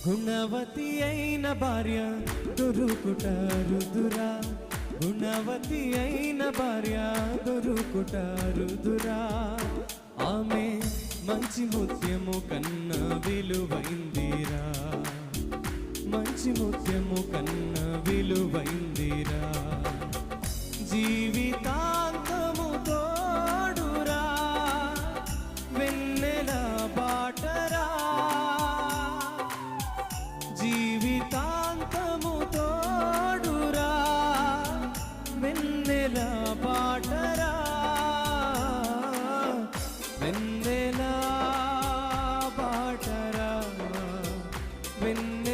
గుణవతి అయిన భార్య దొరుకుట రుదురా, గుణవతి అయిన భార్య దొరుకుట రుదురా. ఆమె మంచి ముత్యము కన్నా విలువైందిరా, మంచి ముత్యము కన్నా విలువైందిరా. జీవితాంతము తోడురా, వెన్నెల బాటరా, జీవితాంతము తోడురా, వెన్నెల బాటరా, వెన్నెల బాటరా, వెన్నెల